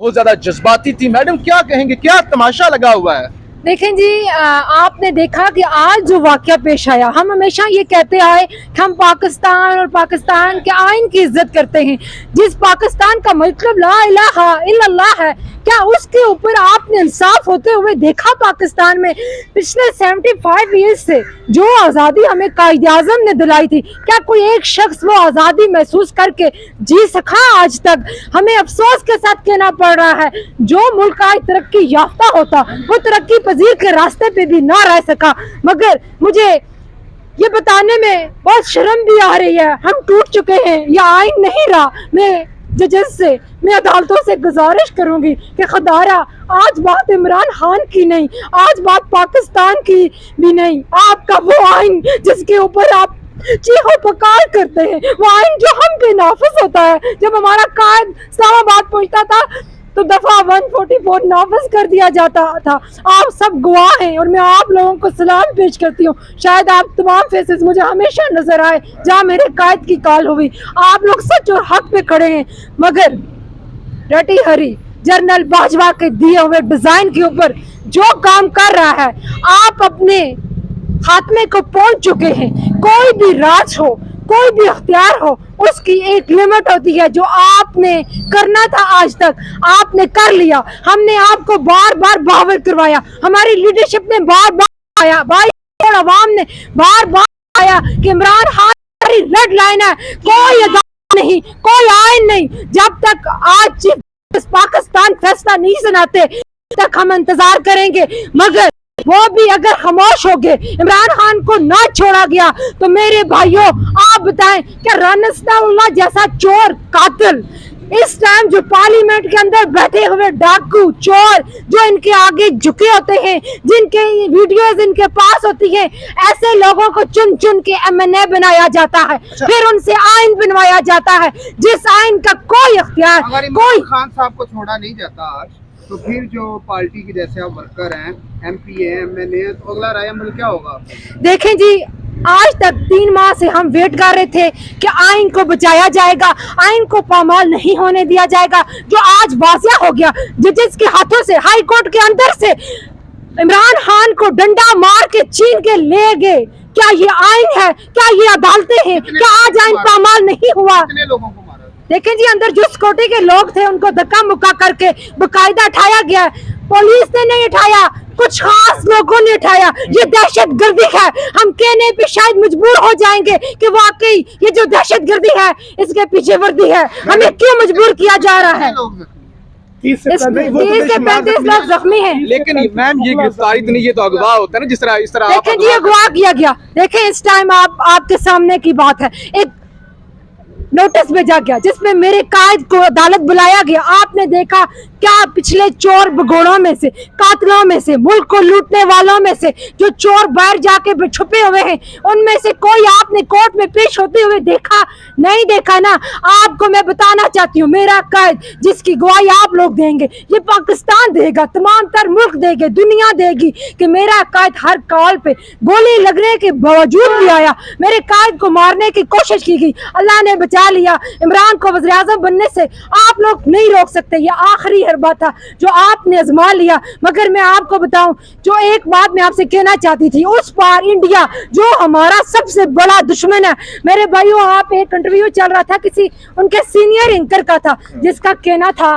बहुत ज्यादा जज्बाती थी। मैडम क्या कहेंगे, क्या तमाशा लगा हुआ है? देखें जी, आपने देखा कि आज जो वाकया पेश आया, हम हमेशा ये कहते आए कि हम पाकिस्तान और पाकिस्तान के आइन की इज्जत करते हैं। जिस पाकिस्तान का मतलब ला इलाहा इल्लल्लाह है, क्या उसके ऊपर आपने इंसाफ होते हुए देखा? पाकिस्तान में पिछले 75 ईयर्स से जो आज़ादी हमें कायदे आज़म ने दिलाई थी, क्या कोई एक शख्स वो आज़ादी महसूस करके जी सका? आज तक हमें अफसोस के साथ कहना पड़ रहा है, जो मुल्क आज तरक्की याफ्ता होता वो तरक्की पजीर के रास्ते पे भी ना रह सका। मगर मुझे ये बताने में बहुत शर्म भी आ रही है, हम टूट चुके हैं, यह आइन नहीं रहा। मैं जजेस से, मैं अदालतों से गुजारिश करूंगी कि खुदारा आज बात इमरान खान की नहीं, आज बात पाकिस्तान की भी नहीं, आपका वो आइन जिसके ऊपर आप चीखो पुकार करते हैं, वो आइन जो हम पे नाफिज होता है। जब हमारा कायद इस्लामाबाद पहुंचता था तो दफा 144 नाफिज कर दिया जाता था। आप सब गवाह हैं और मैं आप लोगों को सलाम पेश करती हूँ। शायद आप तमाम फेसेस मुझे हमेशा नजर आए जहाँ मेरे कायद की कॉल हुई। आप लोग सच और हक पे खड़े हैं, मगर रटी हरी जनरल बाजवा के दिए हुए डिजाइन के ऊपर जो काम कर रहा है, आप अपने खात्मे को पहुंच चुके हैं। कोई भी राज हो, कोई भी अख्तियार हो, उसकी एक लिमिट होती है। जो आपने करना था आज तक आपने कर लिया। हमने आपको बार बार बावर करवाया, हमारी लीडरशिप ने बार बार आया, भाई और अवाम ने बार बार आया कि इमरान खान हमारी रेड लाइन है, कोई अदालत नहीं, कोई आइन नहीं। जब तक आज चीफ पाकिस्तान फैसला नहीं सुनाते तक हम इंतजार करेंगे। मगर वो भी अगर खामोश हो गए, इमरान खान को ना छोड़ा गया, तो मेरे भाइयों आप बताएं क्या राना जैसा चोर कातिल इस टाइम जो पार्लियामेंट के अंदर बैठे हुए डाकू चोर जो इनके आगे झुके होते हैं, जिनके वीडियोस इनके पास होती हैं, ऐसे लोगों को चुन चुन के MNA बनाया जाता है। फिर उनसे आइन बनवाया जाता है, जिस आइन का कोई अख्तियार कोई खान साहब को छोड़ा नहीं जाता आज, तो फिर जो पार्टी के जैसे आप वर्कर हैं, MP हैं, MNA हैं, तो अगला रायअमल क्या होगा? देखें जी, आज तक 3 माह से हम वेट कर रहे थे कि आइन को बचाया जाएगा, आइन को पामाल नहीं होने दिया जाएगा, जो आज वाज़िया हो गया। जजेस के हाथों से, हाई कोर्ट के अंदर से इमरान खान को डंडा मार के छीन के ले गए। क्या ये आइन है? क्या ये अदालतें हैं? क्या आज आइन पामाल नहीं हुआ? कितने लोगों को मारा? देखें जी, अंदर जो सिक्योरिटी के लोग थे उनको धक्का मुक्का करके बाकायदा उठाया गया। पुलिस ने नहीं उठाया, कुछ खास लोगों ने उठाया। ये दहशत गर्दी है। हम कहने पे शायद मजबूर हो जाएंगे कि वाकई ये जो दहशत गर्दी है इसके पीछे वर्दी है। हमें क्यों मजबूर किया जा रहा है? 30 से 35 लोग जख्मी हैं। लेकिन मैम ये गिरफ्तारी तो नहीं, ये तो अगवा होता है ना, जिस तरह इस तरह देखें जी, अगवा किया गया। देखें इस टाइम आपके सामने की बात है, एक नोटिस भेजा गया जिसमें मेरे कायद को अदालत बुलाया गया। आपने देखा क्या पिछले चोर भगोड़ों में से, कातिलों में से, मुल्क को लूटने वालों में से जो चोर बाहर जाके छुपे हुए हैं, उनमें से कोई आपने कोर्ट में पेश होते हुए देखा? नहीं देखा ना। आपको मैं बताना चाहती हूँ, मेरा कायद जिसकी गवाही आप लोग देंगे, ये पाकिस्तान देगा, तमाम तर मुल्क देंगे, दुनिया देगी कि मेरा कायद हर कॉल पे गोली लगने के बावजूद भी आया, मेरे कायद को मारने की कोशिश की गई, अल्लाह ने बचा लिया। इमरान को वज़ीर आज़म बनने से आप लोग नहीं रोक सकते। ये आखिरी हरबा था जो आपने आजमा लिया। मगर मैं आपको बताऊं, जो एक बात मैं आपसे कहना चाहती थी, उस पार इंडिया जो हमारा सबसे बड़ा दुश्मन है। मेरे भाइयों, आप एक इंटरव्यू चल रहा था किसी उनके सीनियर एंकर का था, जिसका कहना था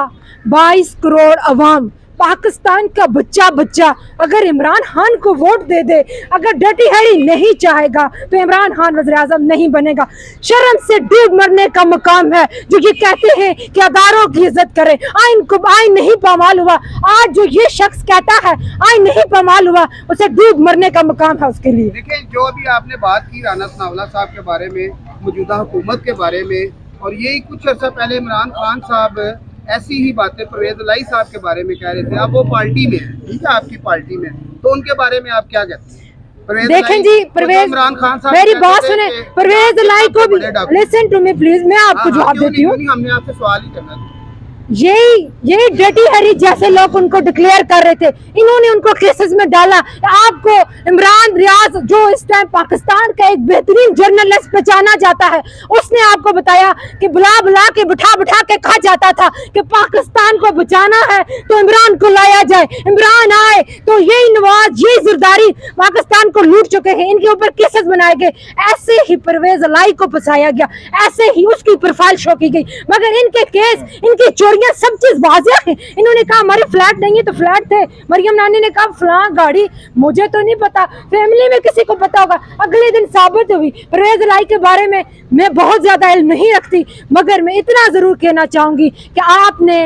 22 करोड़ अवाम, पाकिस्तान का बच्चा बच्चा अगर इमरान खान को वोट दे दे, अगर डटी हैरी नहीं चाहेगा तो इमरान खान वज़ीर आज़म नहीं बनेगा। शर्म से डूब मरने का मकाम है जो ये कहते हैं कि अदारों की इज्जत करें। आइन को आइन नहीं पामाल हुआ। आज जो ये शख्स कहता है आइन नहीं पामाल हुआ, उसे डूब मरने का मकाम है उसके लिए। देखिए, जो अभी आपने बात की राना सनाउल्लाह साहब के बारे में, मौजूदा हुकूमत के बारे में, और यही कुछ अर्सा पहले इमरान खान साहब ऐसी ही बातें परवेज इलाही साहब के बारे में कह रहे थे। अब वो पार्टी में, ठीक है, आपकी पार्टी में, तो उनके बारे में आप क्या कहते हैं? देखें जी, परवेज, इमरान खान साहब मेरी बात सुने, परवेज इलाही को भी लिसन टू मी प्लीज, मैं आपको जवाब देती हूँ। हमने आपसे सवाल ही करना था। यही डर्टी हैरी जैसे लोग उनको डिक्लेयर कर रहे थे, इन्होंने उनको केसेस में डाला। आपको इमरान रियाज जो इस टाइम पाकिस्तान का एक बेहतरीन जर्नलिस्ट पहचाना जाता है, उसने आपको बताया कि बुला बुला के बिठा बिठा के कहा जाता था कि पाकिस्तान को बचाना है तो इमरान को लाया जाए, इमरान आए तो यही नवाज यही जरदारी पाकिस्तान को लूट चुके हैं, इनके ऊपर केसेस बनाए गए। ऐसे ही परवेज लाई को फंसाया गया, ऐसे ही उसकी प्रोफाइल शो की गई, मगर इनके केस, इनकी चोरियां, सब चीज वाजिया है। इन्होंने कहा हमारे फ्लैट नहीं है तो फ्लैट थे, मरियम नानी ने कहा फलां गाड़ी, मुझे तो नहीं पता, फैमिली में किसी को पता होगा। अगले दिन साबित हुई। परवेज लाई के बारे में मैं बहुत ज्यादा इल्म नहीं रखती, मगर मैं इतना जरूर कहना चाहूंगी कि आपने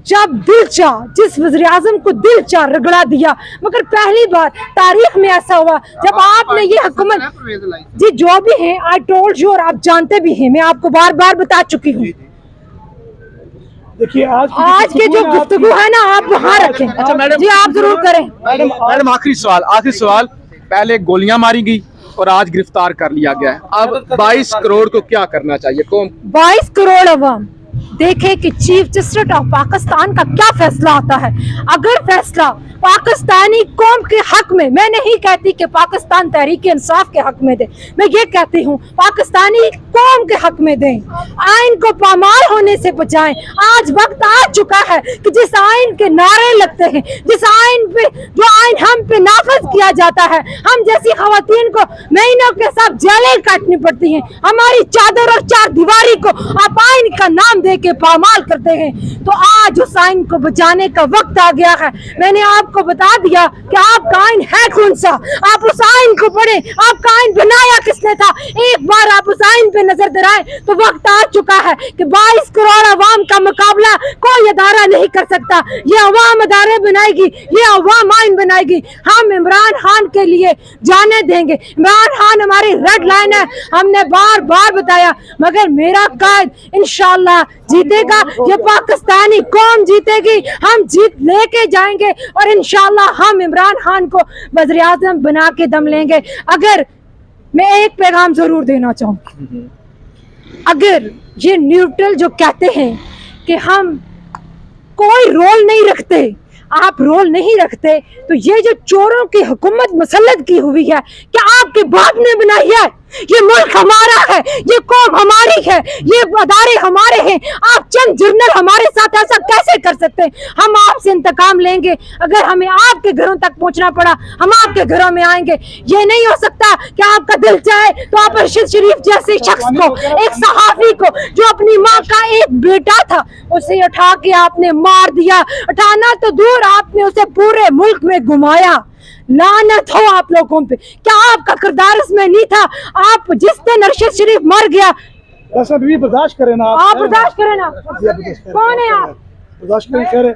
जब दिल चाह, जिस वज़ीर-ए-आज़म को दिल चाह रगड़ा दिया, मगर पहली बार तारीख में ऐसा हुआ जब आपने ये हुकूमत, जी जो भी है आई टोल्ड यू, और आप जानते भी हैं, मैं आपको बार बार बता चुकी हूँ। देखिए आज के जो गुफ्तगू है ना, आप वहाँ रखें। अच्छा मैडम, जी आप जरूर करें। मैडम आखिरी सवाल, पहले गोलियां मारी गई और आज गिरफ्तार कर लिया गया है, अब 22 करोड़ को क्या करना चाहिए? कौन 22 करोड़ अवाम देखे कि चीफ जस्टिस ऑफ पाकिस्तान का क्या फैसला आता है। अगर फैसला पाकिस्तानी कौम के हक में, मैं नहीं कहती कि पाकिस्तान तहरीक इंसाफ के हक में दे, मैं ये कहती हूँ पाकिस्तानी कौम के हक में दें, आइन को पामाल होने से बचाएं। आज वक्त आ चुका है कि जिस आइन के नारे लगते हैं, जिस आइन पे, जो आइन हम पे नाफिज किया जाता है, हम जैसी खवातीन को महीनों के साथ जेलें काटनी पड़ती हैं, हमारी चादर और चार दीवारी को आप आइन का नाम दे के पामाल करते हैं, तो आज उस आइन को बचाने का वक्त आ गया है। मैंने आपको बता दिया कि आपका आइन है कौन सा, आप उस आइन को पढ़ें, आपका आइन बनाया किसने था, एक बार आप उस आइन पे नजर दराएं तो वक्त आ चुका है कि 22 करोड़ अवाम का मुकाबला कोई अदारा नहीं कर सकता। ये अवाम अदारे बनाएगी, ये अवाम आइन बनाएगी। हम इमरान खान के लिए जाने देंगे, इमरान खान हमारी रेड लाइन है, हमने बार बार बताया, मगर मेरा कायद इंशाल्लाह जीतेगा, ये पाकिस्तानी कौम जीतेगी, हम जीत लेके जाएंगे और इंशाल्लाह हम इमरान खान को वज़ीर आज़म बना के दम लेंगे। अगर मैं एक पैगाम जरूर देना चाहूंगी, अगर ये न्यूट्रल जो कहते हैं कि हम कोई रोल नहीं रखते, आप रोल नहीं रखते, तो ये जो चोरों की हुकूमत मुसल्लत की हुई है, क्या आपके बाप ने बनाई है? ये मुल्क हमारा है, ये कौम हमारी है, ये अदारे हमारे हैं। आप चंद जर्नल हमारे साथ ऐसा कैसे कर सकते हैं? हम आपसे इंतकाम लेंगे, अगर हमें आपके घरों तक पहुंचना पड़ा हम आपके घरों में आएंगे। ये नहीं हो सकता कि आपका दिल चाहे तो आप अरशद शरीफ जैसे शख्स को, एक सहाफी को जो अपनी माँ का एक बेटा था, उसे उठा के आपने मार दिया। उठाना तो दूर, आपने उसे पूरे मुल्क में घुमाया। लानत हो आप लोगों पे, क्या आपका किरदार इसमें नहीं था? आप जिस दिन अरशद शरीफ मर गया, भी बर्दाश्त करें ना, आप बर्दाश्त करें ना, कौन है आप? बर्दाश्त करें।